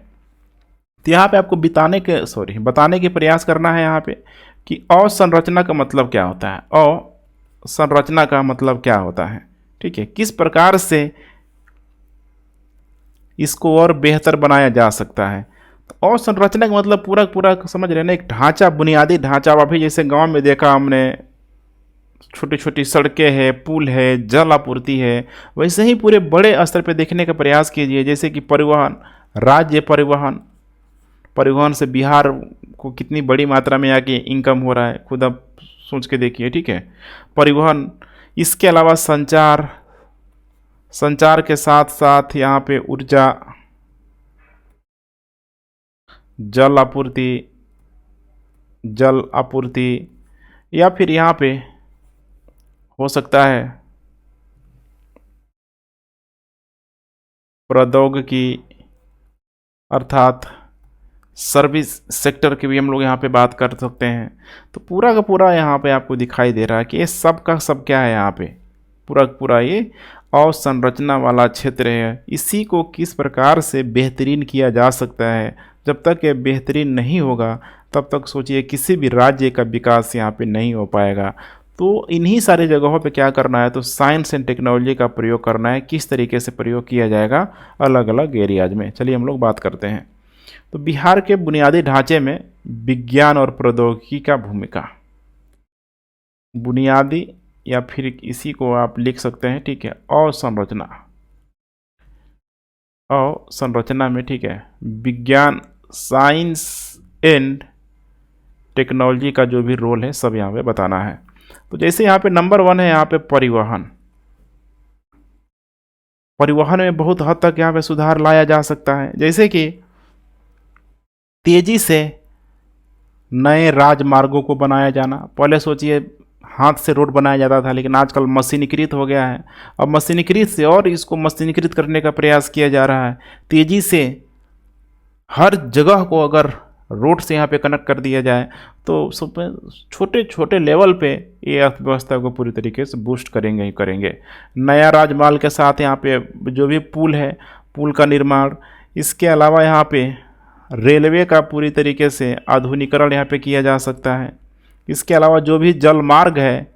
तो यहाँ पे आपको बताने के प्रयास करना है यहाँ पे कि अवसंरचना का मतलब क्या होता है, अवसंरचना का मतलब क्या होता है, ठीक है, किस प्रकार से इसको और बेहतर बनाया जा सकता है। तो अवसंरचना का मतलब पूरा पूरा समझ रहे ना, एक ढांचा, बुनियादी ढांचा। अभी जैसे गांव में देखा हमने, छोटी छोटी सड़कें हैं, पुल है, जल आपूर्ति है, वैसे ही पूरे बड़े स्तर पे देखने का प्रयास कीजिए। जैसे कि परिवहन, राज्य परिवहन से बिहार को कितनी बड़ी मात्रा में आके इनकम हो रहा है, खुद आप सोच के देखिए, ठीक है। परिवहन, इसके अलावा संचार के साथ साथ यहाँ पे ऊर्जा, जल आपूर्ति, या फिर यहाँ पे हो सकता है प्रौद्योगिकी अर्थात सर्विस सेक्टर की भी हम लोग यहाँ पे बात कर सकते हैं। तो पूरा का पूरा यहाँ पे आपको दिखाई दे रहा है कि ये सब का सब क्या है, यहाँ पे पूरा पूरा ये अवसंरचना वाला क्षेत्र है। इसी को किस प्रकार से बेहतरीन किया जा सकता है। जब तक ये बेहतरीन नहीं होगा तब तक सोचिए किसी भी राज्य का विकास यहाँ पे नहीं हो पाएगा। तो इन्हीं सारे जगहों पे क्या करना है, तो साइंस एंड टेक्नोलॉजी का प्रयोग करना है। किस तरीके से प्रयोग किया जाएगा अलग अलग एरियाज में, चलिए हम लोग बात करते हैं। तो बिहार के बुनियादी ढांचे में विज्ञान और प्रौद्योगिकी का भूमिका, बुनियादी या फिर इसी को आप लिख सकते हैं, ठीक है, अवसंरचना में, ठीक है, विज्ञान, साइंस एंड टेक्नोलॉजी का जो भी रोल है सब यहाँ पे बताना है। तो जैसे यहाँ पे नंबर 1 है यहाँ पे परिवहन में बहुत हद तक यहाँ पे सुधार लाया जा सकता है। जैसे कि तेजी से नए राजमार्गों को बनाया जाना। पहले सोचिए हाथ से रोड बनाया जाता था, लेकिन आजकल मशीनीकृत हो गया है। अब मशीनीकृत से और इसको मशीनीकृत करने का प्रयास किया जा रहा है। तेजी से हर जगह को अगर रोड से यहाँ पे कनेक्ट कर दिया जाए तो छोटे छोटे लेवल पे ये अर्थव्यवस्था को पूरी तरीके से बूस्ट करेंगे ही करेंगे। नया राजमार्ग के साथ यहाँ पे जो भी पुल है, पुल का निर्माण, इसके अलावा यहाँ पे रेलवे का पूरी तरीके से आधुनिकीकरण यहाँ पे किया जा सकता है। इसके अलावा जो भी जलमार्ग है,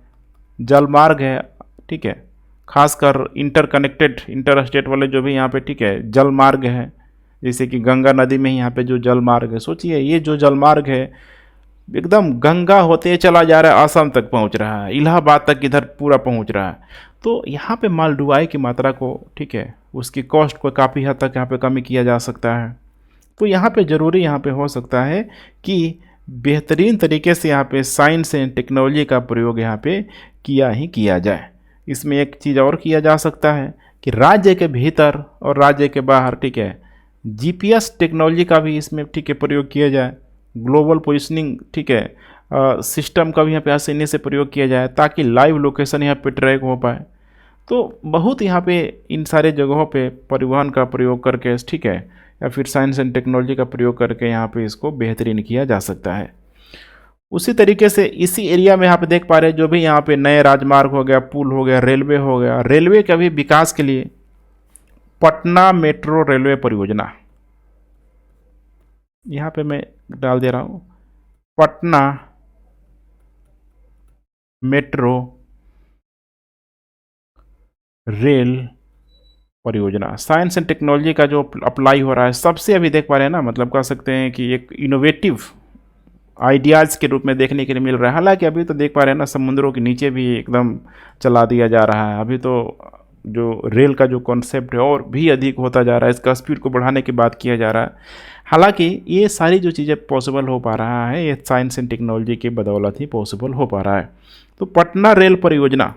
ठीक है, खासकर इंटर स्टेट वाले जो भी यहाँ पे, ठीक है, जलमार्ग है, जैसे कि गंगा नदी में यहाँ पे जो जलमार्ग है, सोचिए ये जो जलमार्ग है एकदम गंगा होते चला जा रहा है, असम तक पहुँच रहा है, इलाहाबाद तक इधर पूरा पहुँच रहा है। तो यहाँ पे माल ढुलाई की मात्रा को, ठीक है, उसकी कॉस्ट को काफ़ी हद तक यहाँ पे कमी किया जा सकता है। तो यहाँ पे ज़रूरी यहाँ पे हो सकता है कि बेहतरीन तरीके से यहाँ पे साइंस एंड टेक्नोलॉजी का प्रयोग यहाँ पे किया जाए। इसमें एक चीज़ और किया जा सकता है कि राज्य के भीतर और राज्य के बाहर, ठीक है, GPS टेक्नोलॉजी का भी इसमें, ठीक है, प्रयोग किया जाए। ग्लोबल पोजिशनिंग, ठीक है, सिस्टम का भी यहाँ पे आसानी से प्रयोग किया जाए ताकि लाइव लोकेशन यहाँ पे ट्रैक हो पाए। तो बहुत यहाँ पे इन सारे जगहों पे परिवहन का प्रयोग करके, ठीक है, या फिर साइंस एंड टेक्नोलॉजी का प्रयोग करके यहाँ पे इसको बेहतरीन किया जा सकता है। उसी तरीके से इसी एरिया में यहाँ पे देख पा रहे हैं जो भी यहाँ पे नए राजमार्ग हो गया, पुल हो गया, रेलवे हो गया, रेलवे का भी विकास के लिए पटना मेट्रो रेलवे परियोजना, यहाँ पे मैं डाल दे रहा हूँ पटना मेट्रो रेल परियोजना। साइंस एंड टेक्नोलॉजी का जो अप्लाई हो रहा है सबसे, अभी देख पा रहे हैं ना, मतलब कह सकते हैं कि एक इनोवेटिव आइडियाज़ के रूप में देखने के लिए मिल रहा है। हालांकि अभी तो देख पा रहे हैं ना, समुद्रों के नीचे भी एकदम चला दिया जा रहा है। अभी तो जो रेल का जो कॉन्सेप्ट है और भी अधिक होता जा रहा है, इसका स्पीड को बढ़ाने की बात किया जा रहा है। हालांकि ये सारी जो चीज़ें पॉसिबल हो पा रहा है, ये साइंस एंड टेक्नोलॉजी की बदौलत ही पॉसिबल हो पा रहा है। तो पटना रेल परियोजना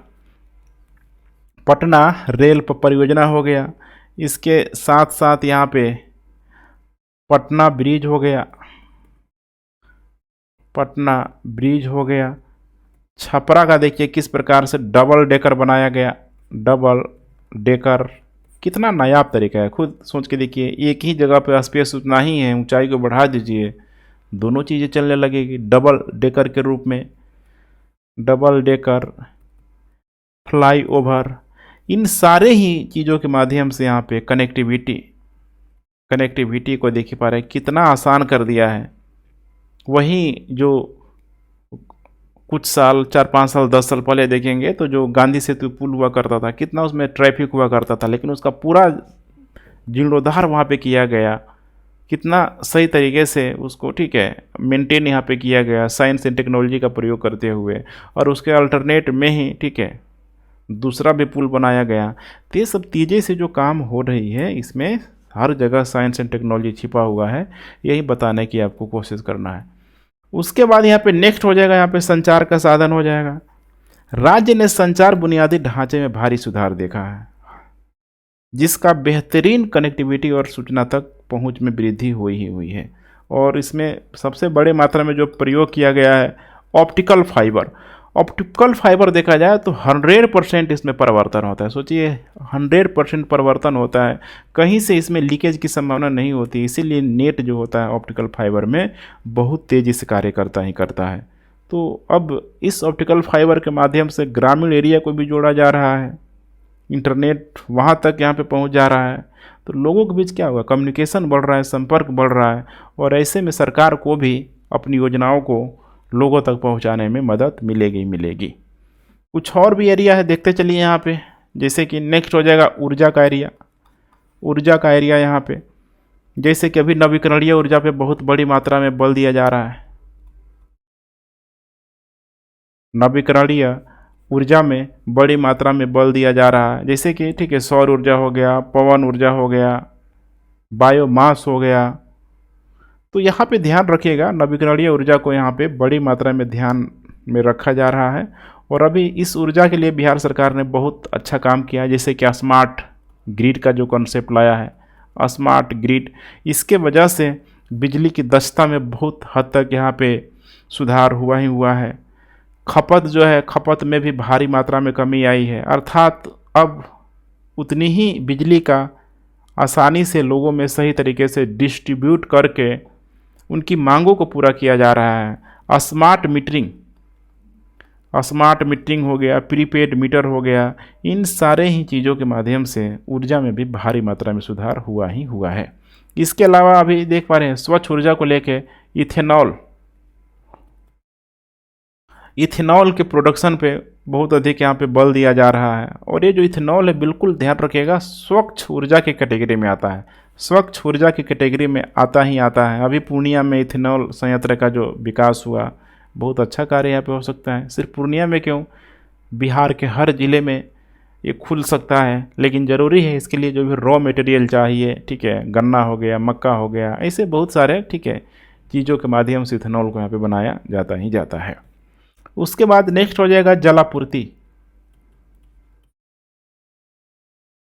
पटना रेल परियोजना हो गया, इसके साथ साथ यहाँ पे पटना ब्रिज हो गया, पटना ब्रिज हो गया। छपरा का देखिए किस प्रकार से डबल डेकर बनाया गया, डबल डेकर, कितना नायाब तरीका है, खुद सोच के देखिए। एक ही जगह पे स्पेस उतना ही है, ऊंचाई को बढ़ा दीजिए, दोनों चीज़ें चलने लगेगी डबल डेकर के रूप में। डबल डेकर, फ्लाई ओवर, इन सारे ही चीज़ों के माध्यम से यहाँ पे कनेक्टिविटी को देख पा रहे हैं कितना आसान कर दिया है। वहीं जो कुछ साल, 4-5 साल, 10 साल पहले देखेंगे तो जो गांधी सेतु पुल हुआ करता था, कितना उसमें ट्रैफिक हुआ करता था, लेकिन उसका पूरा जीर्णोद्धार वहाँ पे किया गया, कितना सही तरीके से उसको, ठीक है, मेंटेन यहाँ पे किया गया साइंस एंड टेक्नोलॉजी का प्रयोग करते हुए। और उसके अल्टरनेट में ही, ठीक है, दूसरा भी पुल बनाया गया। तो ये सब तेज़ी से जो काम हो रही है, इसमें हर जगह साइंस एंड टेक्नोलॉजी छिपा हुआ है, यही बताने की आपको कोशिश करना है। उसके बाद यहाँ पे नेक्स्ट हो जाएगा, यहाँ पे संचार का साधन हो जाएगा। राज्य ने संचार बुनियादी ढांचे में भारी सुधार देखा है, जिसका बेहतरीन कनेक्टिविटी और सूचना तक पहुंच में वृद्धि हुई ही हुई है। और इसमें सबसे बड़े मात्रा में जो प्रयोग किया गया है ऑप्टिकल फाइबर। ऑप्टिकल फाइबर देखा जाए तो 100% इसमें परिवर्तन होता है। सोचिए 100% परिवर्तन होता है, कहीं से इसमें लीकेज की संभावना नहीं होती। इसीलिए नेट जो होता है ऑप्टिकल फाइबर में बहुत तेज़ी से कार्य करता ही करता है। तो अब इस ऑप्टिकल फाइबर के माध्यम से ग्रामीण एरिया को भी जोड़ा जा रहा है, इंटरनेट वहाँ तक यहाँ पे पहुँच जा रहा है। तो लोगों के बीच क्या होगा, कम्युनिकेशन बढ़ रहा है, संपर्क बढ़ रहा है, और ऐसे में सरकार को भी अपनी योजनाओं को लोगों तक पहुंचाने में मदद मिलेगी। कुछ और भी एरिया है, देखते चलिए यहाँ पे। जैसे कि नेक्स्ट हो जाएगा ऊर्जा का एरिया। ऊर्जा का एरिया यहाँ पे जैसे कि अभी नवीकरणीय ऊर्जा पे बहुत बड़ी मात्रा में बल दिया जा रहा है। नवीकरणीय ऊर्जा में बड़ी मात्रा में बल दिया जा रहा है, जैसे कि, ठीक है, सौर ऊर्जा हो गया, पवन ऊर्जा हो गया, बायोमास हो गया। तो यहाँ पे ध्यान रखिएगा, नवीकरणीय ऊर्जा को यहाँ पे बड़ी मात्रा में ध्यान में रखा जा रहा है। और अभी इस ऊर्जा के लिए बिहार सरकार ने बहुत अच्छा काम किया है, जैसे कि स्मार्ट ग्रिड का जो कॉन्सेप्ट लाया है, स्मार्ट ग्रिड, इसके वजह से बिजली की दक्षता में बहुत हद तक यहाँ पे सुधार हुआ ही हुआ है। खपत जो है, खपत में भी भारी मात्रा में कमी आई है, अर्थात अब उतनी ही बिजली का आसानी से लोगों में सही तरीके से डिस्ट्रीब्यूट करके उनकी मांगों को पूरा किया जा रहा है। स्मार्ट मीटरिंग हो गया, प्रीपेड मीटर हो गया, इन सारे ही चीज़ों के माध्यम से ऊर्जा में भी भारी मात्रा में सुधार हुआ ही हुआ है। इसके अलावा अभी देख पा रहे हैं स्वच्छ ऊर्जा को लेके इथेनॉल के प्रोडक्शन पे बहुत अधिक यहाँ पे बल दिया जा रहा है। और ये जो इथेनॉल है, बिल्कुल ध्यान रखिएगा, स्वच्छ ऊर्जा की कैटेगरी में आता है, स्वच्छ ऊर्जा की कैटेगरी में आता ही आता है। अभी पूर्णिया में इथेनॉल संयंत्र का जो विकास हुआ, बहुत अच्छा कार्य यहाँ पे हो सकता है। सिर्फ पूर्णिया में क्यों, बिहार के हर ज़िले में ये खुल सकता है, लेकिन ज़रूरी है इसके लिए जो भी रॉ मटेरियल चाहिए, ठीक है, गन्ना हो गया, मक्का हो गया, ऐसे बहुत सारे, ठीक है, चीज़ों के माध्यम से इथेनॉल को यहाँ पे बनाया जाता ही जाता है। उसके बाद नेक्स्ट हो जाएगा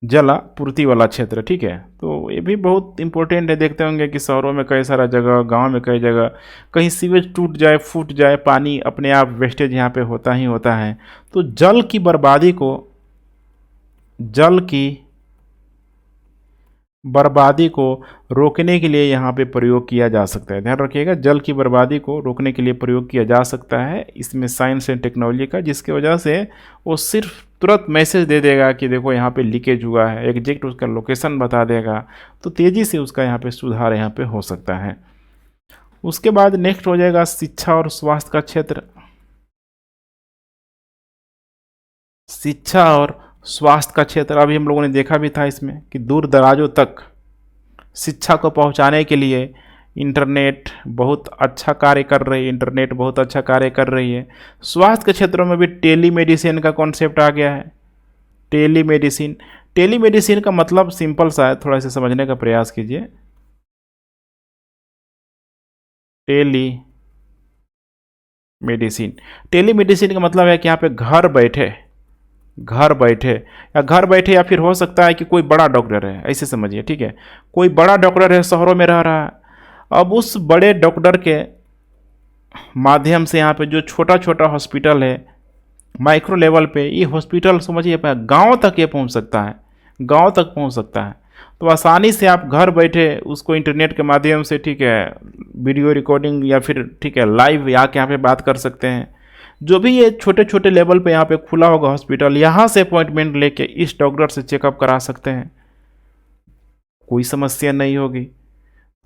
जलापूर्ति वाला क्षेत्र, ठीक है। तो ये भी बहुत इंपॉर्टेंट है। देखते होंगे कि शहरों में कई सारा जगह, गांव में कई जगह कहीं सीवेज टूट जाए, फूट जाए, पानी अपने आप वेस्टेज यहाँ पे होता ही होता है। तो जल की बर्बादी को रोकने के लिए यहाँ पे प्रयोग किया जा सकता है। ध्यान रखिएगा, जल की बर्बादी को रोकने के लिए प्रयोग किया जा सकता है इसमें साइंस एंड टेक्नोलॉजी का, जिसकी वजह से वो सिर्फ तुरंत मैसेज दे देगा कि देखो यहाँ पे लीकेज हुआ है, एग्जैक्ट उसका लोकेशन बता देगा, तो तेज़ी से उसका यहाँ पे सुधार यहाँ पे हो सकता है। उसके बाद नेक्स्ट हो जाएगा शिक्षा और स्वास्थ्य का क्षेत्र। शिक्षा और स्वास्थ्य का क्षेत्र, अभी हम लोगों ने देखा भी था इसमें कि दूर दराजों तक शिक्षा को पहुंचाने के लिए इंटरनेट बहुत अच्छा कार्य कर रही है। स्वास्थ्य के क्षेत्रों में भी टेलीमेडिसिन का कॉन्सेप्ट आ गया है। टेलीमेडिसिन का मतलब सिंपल सा है, थोड़ा सा समझने का प्रयास कीजिए। टेलीमेडिसिन का मतलब है कि यहाँ पे घर बैठे घर बैठे, या फिर हो सकता है कि कोई बड़ा डॉक्टर है, ऐसे समझिए, ठीक है, कोई बड़ा डॉक्टर है, शहरों में रह रहा है। अब उस बड़े डॉक्टर के माध्यम से यहाँ पे जो छोटा छोटा हॉस्पिटल है, माइक्रो लेवल पे, ये हॉस्पिटल समझिए गांव तक ये पहुंच सकता है, गांव तक पहुंच सकता है। तो आसानी से आप घर बैठे उसको इंटरनेट के माध्यम से, ठीक है, वीडियो रिकॉर्डिंग या फिर ठीक है लाइव आके यहाँ पे बात कर सकते हैं। जो भी ये छोटे छोटे लेवल पे यहाँ पे खुला होगा हॉस्पिटल, यहाँ से अपॉइंटमेंट लेके इस डॉक्टर से चेकअप करा सकते हैं, कोई समस्या नहीं होगी।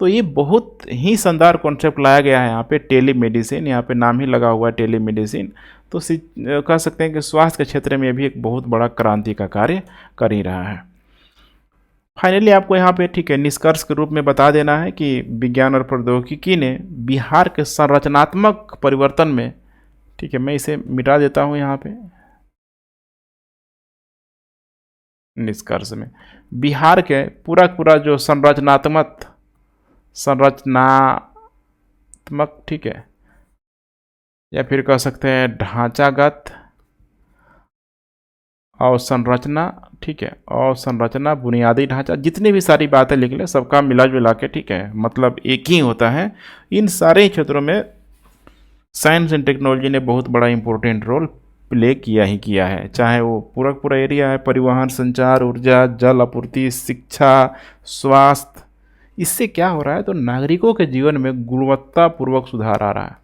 तो ये बहुत ही शानदार कॉन्सेप्ट लाया गया है यहाँ पे, टेली मेडिसिन, यहाँ पे नाम ही लगा हुआ है टेली मेडिसिन। तो कह सकते हैं कि स्वास्थ्य के क्षेत्र में भी एक बहुत बड़ा क्रांति का कार्य कर ही रहा है। फाइनली आपको यहाँ पे, ठीक है, निष्कर्ष के रूप में बता देना है कि विज्ञान और प्रौद्योगिकी ने बिहार के संरचनात्मक परिवर्तन में, ठीक है, मैं इसे मिटा देता हूँ यहाँ पे, निष्कर्ष में बिहार के पूरा जो संरचनात्मक, ठीक है, या फिर कह सकते हैं ढांचागत अवसंरचना, ठीक है, अवसंरचना, बुनियादी ढांचा, जितनी भी सारी बातें लिख ले सबका मिला जुला के, ठीक है, मतलब एक ही होता है। इन सारे क्षेत्रों में साइंस एंड टेक्नोलॉजी ने बहुत बड़ा इंपॉर्टेंट रोल प्ले किया ही किया है, चाहे वो पूरा एरिया है, परिवहन, संचार, ऊर्जा, जल आपूर्ति, शिक्षा, स्वास्थ्य। इससे क्या हो रहा है, तो नागरिकों के जीवन में गुणवत्तापूर्वक सुधार आ रहा है,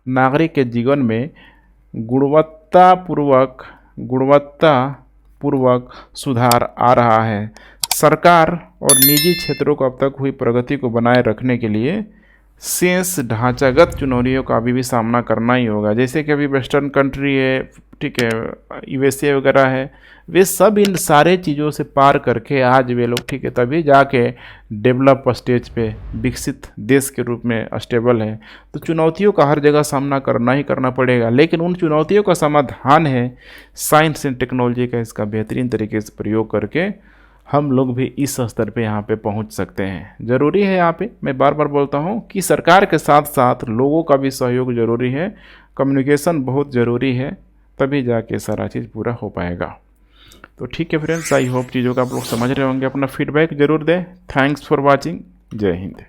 नागरिक के जीवन में गुणवत्तापूर्वक सुधार आ रहा है। सरकार और निजी क्षेत्रों को अब तक हुई प्रगति को बनाए रखने के लिए शेष ढांचागत चुनौतियों का अभी भी सामना करना ही होगा। जैसे कि अभी वेस्टर्न कंट्री है, ठीक है, यूएसए वगैरह है, वे सब इन सारे चीज़ों से पार करके आज वे लोग, ठीक है, तभी जाके डेवलप स्टेज पे विकसित देश के रूप में स्टेबल है। तो चुनौतियों का हर जगह सामना करना ही करना पड़ेगा, लेकिन उन चुनौतियों का समाधान है साइंस एंड टेक्नोलॉजी का, इसका बेहतरीन तरीके से प्रयोग करके हम लोग भी इस स्तर पे यहाँ पे पहुँच सकते हैं। ज़रूरी है यहाँ पे, मैं बार बार बोलता हूँ कि सरकार के साथ साथ लोगों का भी सहयोग ज़रूरी है, कम्युनिकेशन बहुत ज़रूरी है, तभी जाके सारा चीज़ पूरा हो पाएगा। तो ठीक है फ्रेंड्स, आई होप चीज़ों का आप लोग समझ रहे होंगे। अपना फीडबैक ज़रूर दें। Thanks for watching. जय हिंद।